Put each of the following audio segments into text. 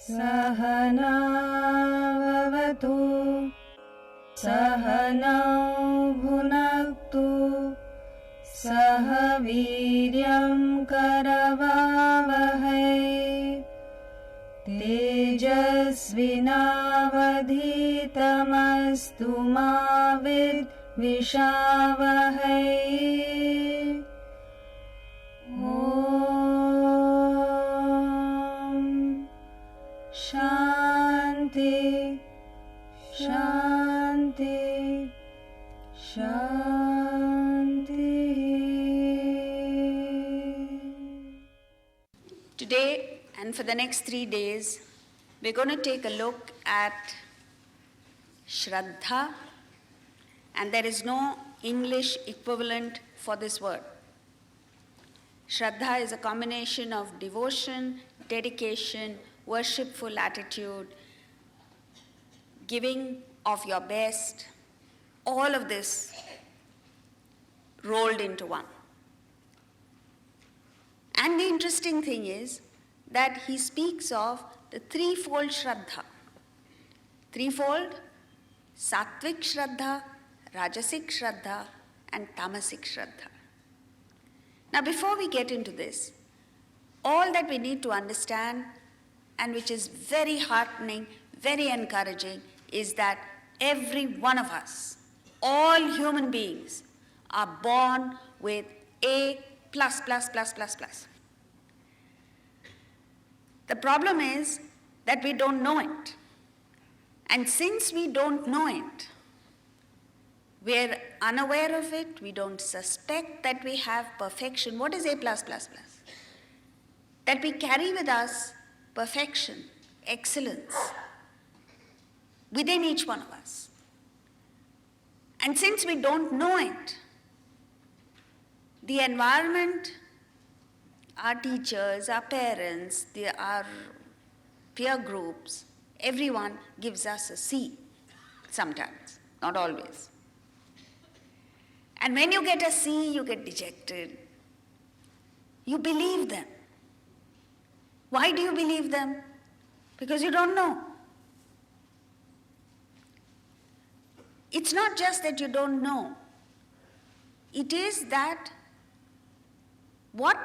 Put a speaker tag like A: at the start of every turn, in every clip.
A: Sahana vavatu Sahanau bhunaktu Sahaviryam karavavahai Tejasvinavadhitamastu ma vidvishavahai. Om Shanti Shanti Shanti.
B: Today and for the next 3 days, we're going to take a look at Shraddha, and there is no English equivalent for this word. Shraddha is a combination of devotion, dedication, worshipful attitude, giving of your best, all of this rolled into one. And the interesting thing is that he speaks of the threefold Shraddha. Threefold: sattvik Shraddha, rajasik Shraddha, and tamasik Shraddha. Now, before we get into this, all that we need to understand, and which is very heartening, very encouraging, is that every one of us, all human beings, are born with A+++++. The problem is that we don't know it. And since we don't know it, we're unaware of it, we don't suspect that we have perfection. What is A+++? That we carry with us perfection, excellence, within each one of us. And since we don't know it, the environment, our teachers, our parents, our peer groups, everyone gives us a C sometimes, not always. And when you get a C, you get dejected. You believe them. Why do you believe them? Because you don't know. It's not just that you don't know. It is that what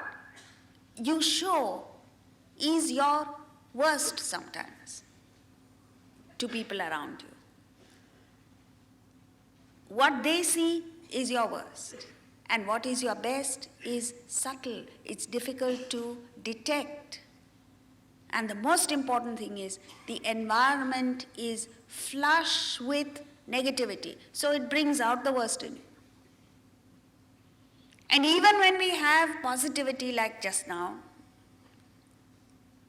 B: you show is your worst sometimes to people around you. What they see is your worst, and what is your best is subtle. It's difficult to detect. And the most important thing is the environment is flush with negativity, so it brings out the worst in you. And even when we have positivity like just now,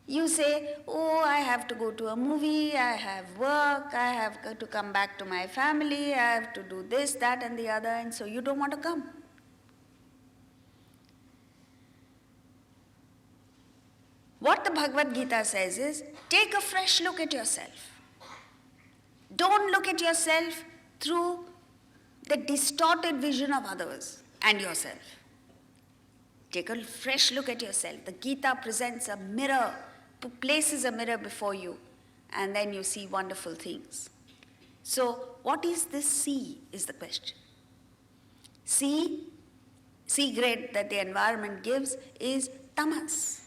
B: you say, oh, I have to go to a movie, I have work, I have to come back to my family, I have to do this, that, and the other, and so you don't want to come. What the Bhagavad Gita says is, take a fresh look at yourself. Don't look at yourself through the distorted vision of others and yourself. Take a fresh look at yourself. The Gita presents a mirror, places a mirror before you, and then you see wonderful things. So, what is this C is the question. C grade that the environment gives is tamas.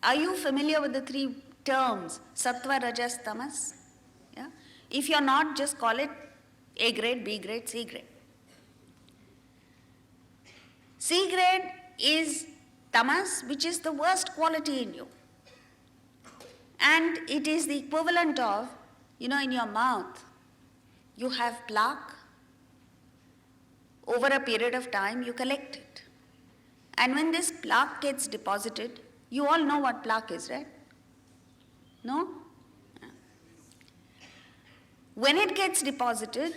B: Are you familiar with the three terms, sattva, rajas, tamas? Yeah? If you're not, just call it A grade, B grade, C grade. C grade is tamas, which is the worst quality in you. And it is the equivalent of, in your mouth, you have plaque. Over a period of time, you collect it. And when this plaque gets deposited, you all know what plaque is, right? No? When it gets deposited,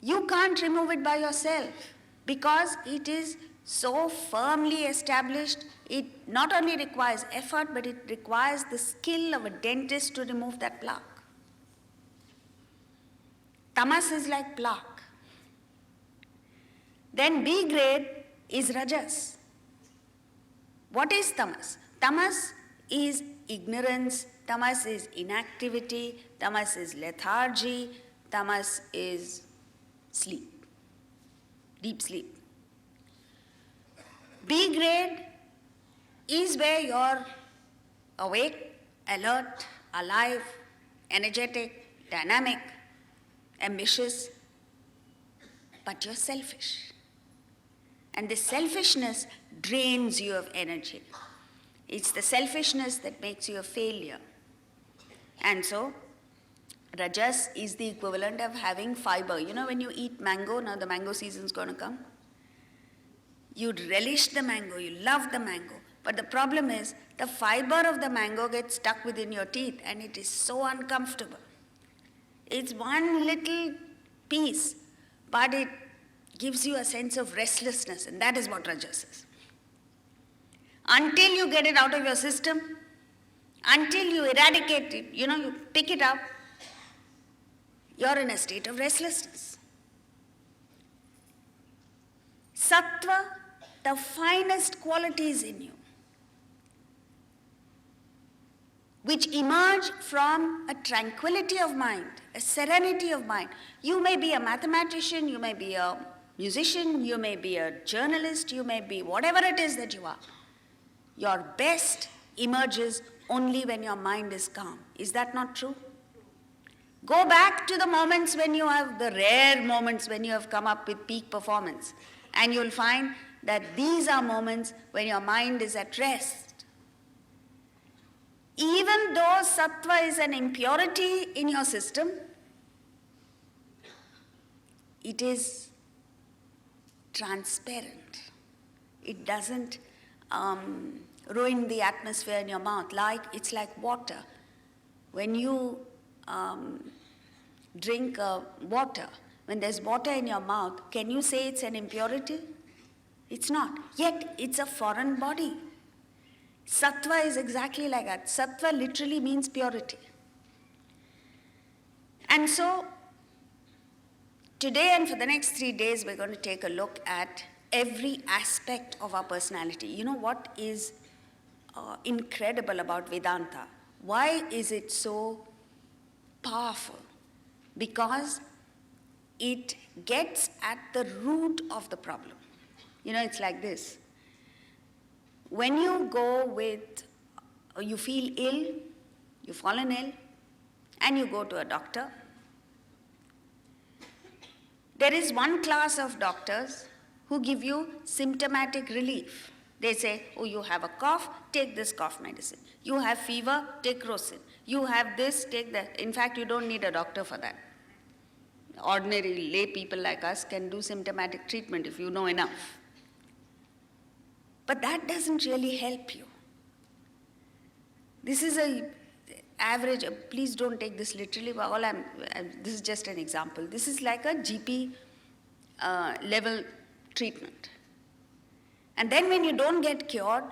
B: you can't remove it by yourself because it is so firmly established. It not only requires effort, but it requires the skill of a dentist to remove that plaque. Tamas is like plaque. Then B grade is rajas. What is tamas? Tamas is ignorance, Tamas is inactivity, tamas is lethargy, tamas is sleep, deep sleep. B grade is where you're awake, alert, alive, energetic, dynamic, ambitious, but you're selfish. And this selfishness drains you of energy. It's the selfishness that makes you a failure. And so, rajas is the equivalent of having fiber. You know, when you eat mango, now the mango season's going to come. You relish the mango, you love the mango. But the problem is, the fiber of the mango gets stuck within your teeth and it is so uncomfortable. It's one little piece, but it gives you a sense of restlessness, and that is what rajas is. Until you get it out of your system, until you eradicate it, you pick it up, you're in a state of restlessness. Sattva, the finest qualities in you, which emerge from a tranquility of mind, a serenity of mind. You may be a mathematician, you may be a musician, you may be a journalist, you may be whatever it is that you are. Your best emerges only when your mind is calm. Is that not true? Go back to the moments when you have, the rare moments when you have come up with peak performance, and you'll find that these are moments when your mind is at rest. Even though sattva is an impurity in your system, it is transparent. It doesn't ruin the atmosphere in your mouth. It's like water. When you drink water, when there's water in your mouth, can you say it's an impurity? It's not. Yet it's a foreign body. Sattva is exactly like that. Sattva literally means purity. And so, today and for the next 3 days, we're going to take a look at every aspect of our personality. You know what is incredible about Vedanta? Why is it so powerful? Because it gets at the root of the problem. It's like this. When you you feel ill, you've fallen ill, and you go to a doctor, there is one class of doctors who give you symptomatic relief. They say, oh, you have a cough, take this cough medicine. You have fever, take crocin. You have this, take that. In fact, you don't need a doctor for that. Ordinary lay people like us can do symptomatic treatment if you know enough. But that doesn't really help you. This is an average, please don't take this literally, but this is just an example. This is like a GP level treatment. And then when you don't get cured,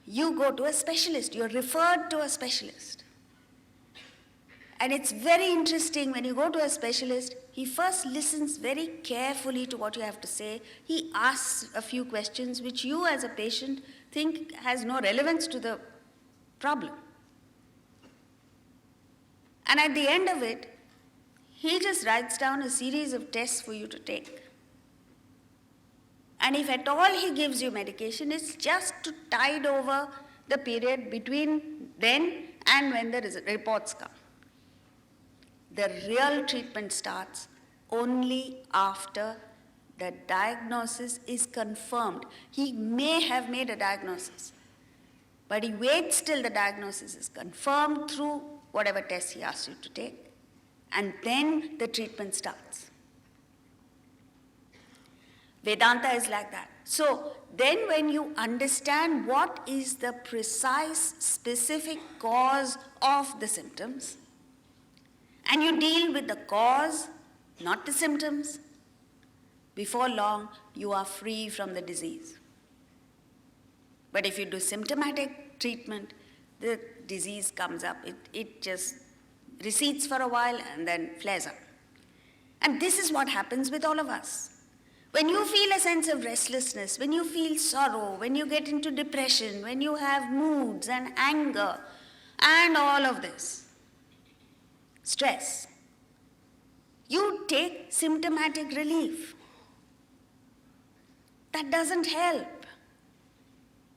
B: you go to a specialist. You're referred to a specialist. And it's very interesting when you go to a specialist, he first listens very carefully to what you have to say. He asks a few questions which you as a patient think has no relevance to the problem. And at the end of it, he just writes down a series of tests for you to take. And if at all he gives you medication, it's just to tide over the period between then and when the reports come. The real treatment starts only after the diagnosis is confirmed. He may have made a diagnosis, but he waits till the diagnosis is confirmed through whatever tests he asks you to take, and then the treatment starts. Vedanta is like that. So then when you understand what is the precise, specific cause of the symptoms, and you deal with the cause, not the symptoms, before long you are free from the disease. But if you do symptomatic treatment, the disease comes up. It just recedes for a while and then flares up. And this is what happens with all of us. When you feel a sense of restlessness, when you feel sorrow, when you get into depression, when you have moods and anger, and all of this stress, you take symptomatic relief. That doesn't help.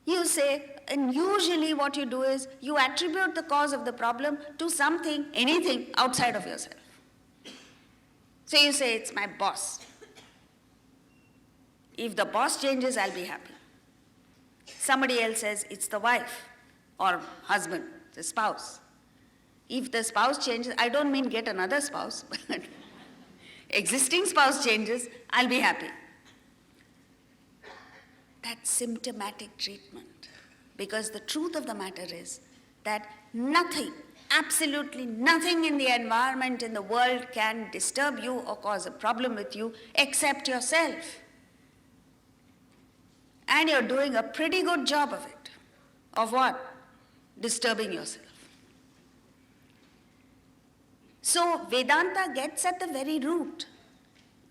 B: You say, and usually what you do is you attribute the cause of the problem to something, anything outside of yourself. So you say, it's my boss. If the boss changes, I'll be happy. Somebody else says, it's the wife or husband, the spouse. If the spouse changes, I don't mean get another spouse, but existing spouse changes, I'll be happy. That's symptomatic treatment. Because the truth of the matter is that nothing, absolutely nothing in the environment, in the world can disturb you or cause a problem with you except yourself. And you're doing a pretty good job of it. Of what? Disturbing yourself. So Vedanta gets at the very root.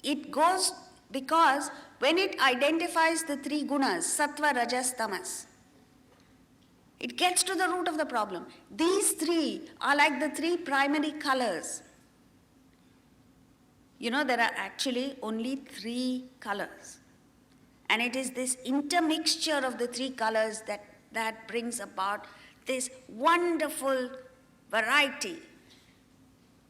B: It goes because when it identifies the three gunas, sattva, rajas, tamas, it gets to the root of the problem. These three are like the three primary colors. You know, there are actually only three colors. And it is this intermixture of the three colors that brings about this wonderful variety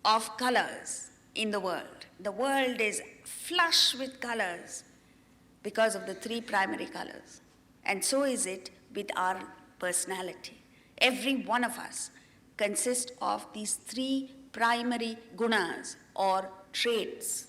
B: of colors in the world. The world is flush with colors because of the three primary colors. And so is it with our personality. Every one of us consists of these three primary gunas or traits,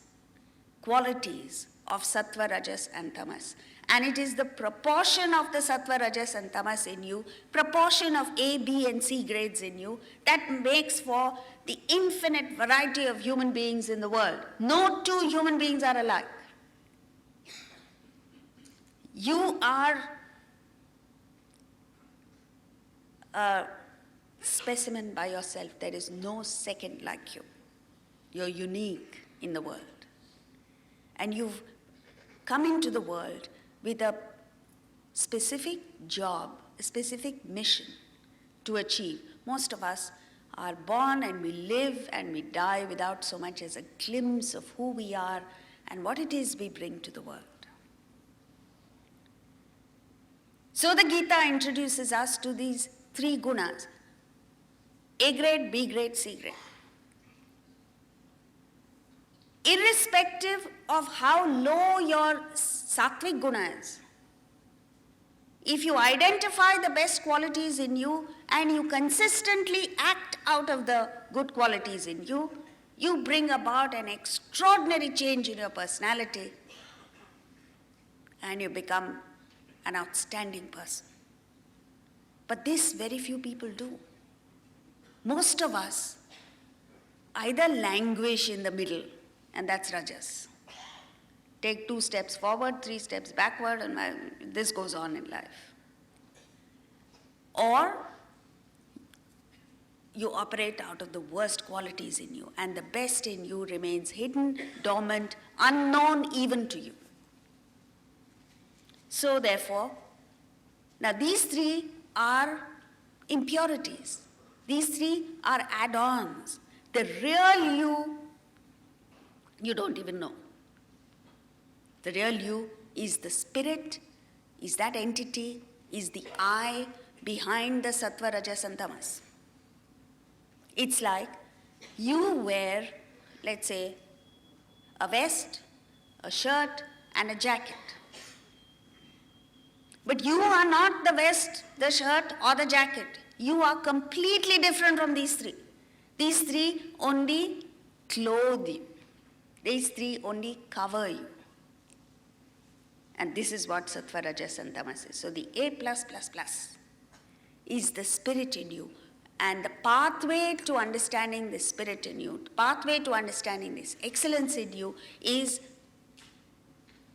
B: qualities of sattva, rajas and tamas. And it is the proportion of the sattva, rajas and tamas in you, proportion of A, B and C grades in you, that makes for the infinite variety of human beings in the world. No two human beings are alike. You are a specimen by yourself. There is no second like you. You're unique in the world. And you've come into the world with a specific job, a specific mission to achieve. Most of us are born and we live and we die without so much as a glimpse of who we are and what it is we bring to the world. So the Gita introduces us to these three gunas, A grade, B grade, C grade. Irrespective of how low your sattvic guna is, if you identify the best qualities in you and you consistently act out of the good qualities in you, you bring about an extraordinary change in your personality and you become an outstanding person. But this very few people do. Most of us either languish in the middle, and that's rajas. Take 2 steps forward, 3 steps backward, and this goes on in life. Or you operate out of the worst qualities in you, and the best in you remains hidden, dormant, unknown even to you. So therefore, now these three are impurities. These three are add-ons. The real you don't even know. The real you is the spirit, is that entity, is the I behind the sattva, rajas and tamas. It's like you wear, let's say, a vest, a shirt and a jacket. But you are not the vest, the shirt or the jacket. You are completely different from these three. These three only clothe you. These three only cover you. And this is what sattva, rajas and tamas is. So the A+++ is the spirit in you. And the pathway to understanding the spirit in you, the pathway to understanding this excellence in you is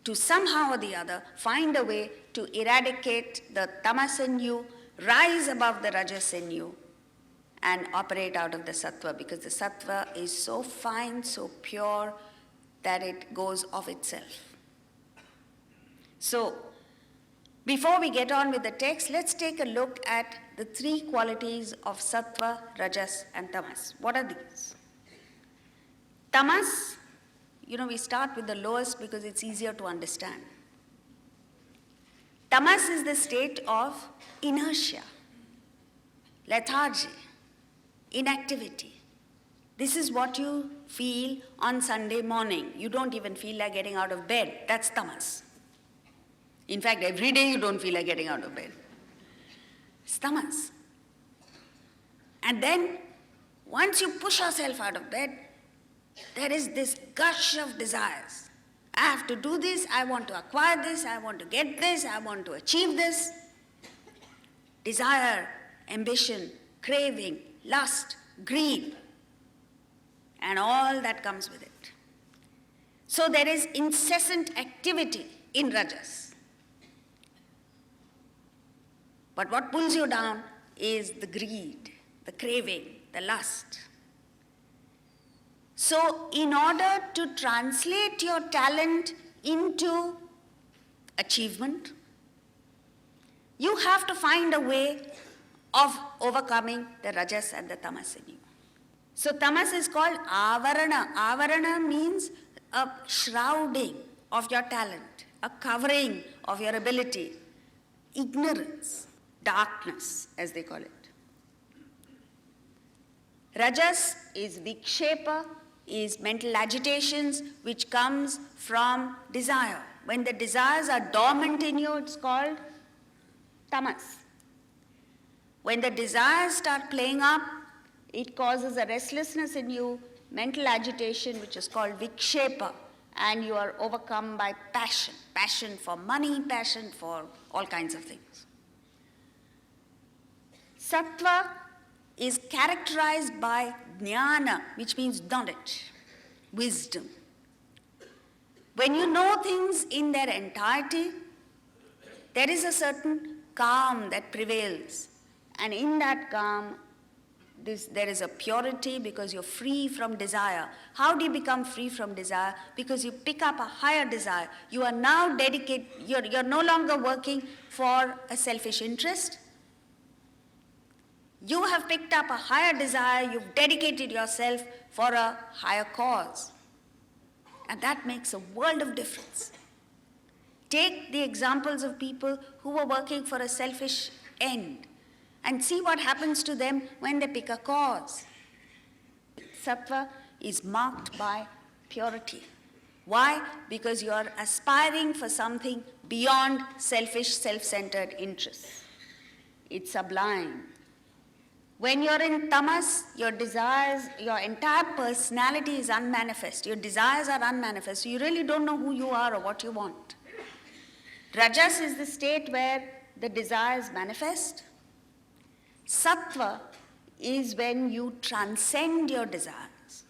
B: to somehow or the other find a way to eradicate the tamas in you, rise above the rajas in you, and operate out of the sattva, because the sattva is so fine, so pure, that it goes of itself. So, Before we get on with the text, let's take a look at the three qualities of sattva, rajas, and tamas. What are these? Tamas, we start with the lowest because it's easier to understand. Tamas is the state of inertia, lethargy, inactivity. This is what you feel on Sunday morning. You don't even feel like getting out of bed. That's tamas. In fact, every day you don't feel like getting out of bed. It's tamas. And then, once you push yourself out of bed, there is this gush of desires. I have to do this, I want to acquire this, I want to get this, I want to achieve this. Desire, ambition, craving, lust, greed, and all that comes with it. So there is incessant activity in rajas. But what pulls you down is the greed, the craving, the lust. So in order to translate your talent into achievement, you have to find a way of overcoming the rajas and the tamas in you. So tamas is called avarana. Avarana means a shrouding of your talent, a covering of your ability, ignorance, darkness, as they call it. Rajas is vikshepa, is mental agitations which comes from desire. When the desires are dormant in you, it's called tamas. When the desires start playing up, it causes a restlessness in you, mental agitation, which is called vikshepa, and you are overcome by passion. Passion for money, passion for all kinds of things. Sattva is characterized by jnana, which means knowledge, wisdom. When you know things in their entirety, there is a certain calm that prevails. And in that calm, there is a purity because you're free from desire. How do you become free from desire? Because you pick up a higher desire. You are now dedicated, you're no longer working for a selfish interest. You have picked up a higher desire, you've dedicated yourself for a higher cause. And that makes a world of difference. Take the examples of people who were working for a selfish end and see what happens to them when they pick a cause. Sattva is marked by purity. Why? Because you are aspiring for something beyond selfish, self-centered interests. It's sublime. When you're in tamas, your desires, your entire personality is unmanifest. Your desires are unmanifest. You really don't know who you are or what you want. Rajas is the state where the desires manifest. Sattva is when you transcend your desires.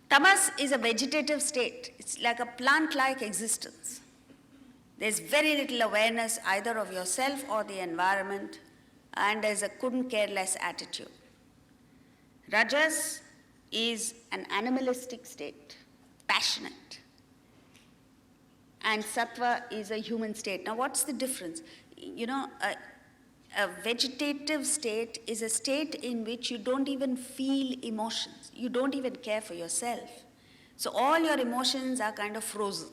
B: Tamas is a vegetative state. It's like a plant-like existence. There's very little awareness either of yourself or the environment, and there's a couldn't-care-less attitude. Rajas is an animalistic state, passionate. And sattva is a human state. Now, what's the difference? A vegetative state is a state in which you don't even feel emotions. You don't even care for yourself. So all your emotions are kind of frozen.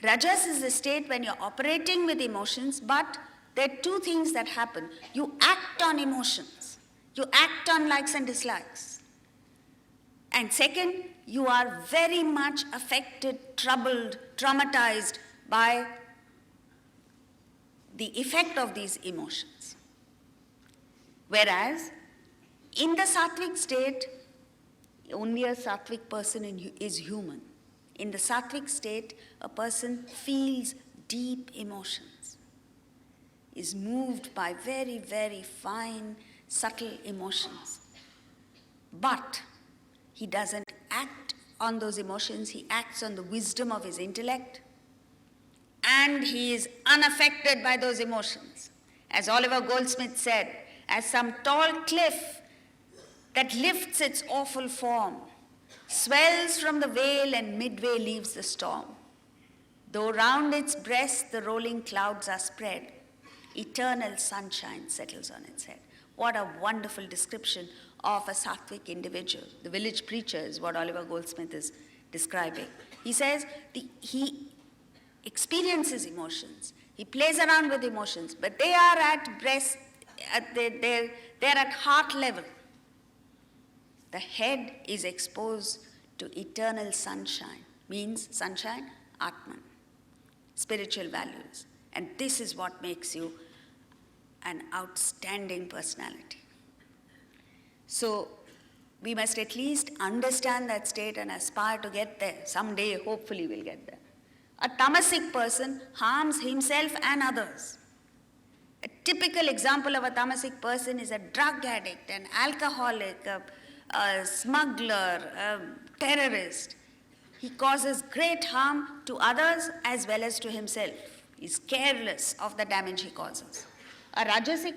B: Rajas is the state when you're operating with emotions, but there are two things that happen. You act on emotions. You act on likes and dislikes. And second, you are very much affected, troubled, traumatized by the effect of these emotions. Whereas, in the sattvic state, only a sattvic person is human. In the sattvic state, a person feels deep emotions, is moved by very, very fine, subtle emotions. But he doesn't act on those emotions, he acts on the wisdom of his intellect, and he is unaffected by those emotions. As Oliver Goldsmith said, as some tall cliff that lifts its awful form, swells from the vale and midway leaves the storm. Though round its breast the rolling clouds are spread, eternal sunshine settles on its head. What a wonderful description of a sattvic individual. The village preacher is what Oliver Goldsmith is describing. He says he experiences emotions. He plays around with emotions, but they are at breast, they're at heart level. The head is exposed to eternal sunshine. Means sunshine, Atman, spiritual values. And this is what makes you an outstanding personality. So we must at least understand that state and aspire to get there. Someday, hopefully, we'll get there. A tamasic person harms himself and others. A typical example of a tamasic person is a drug addict, an alcoholic, a smuggler, a terrorist. He causes great harm to others as well as to himself. He's careless of the damage he causes. A rajasik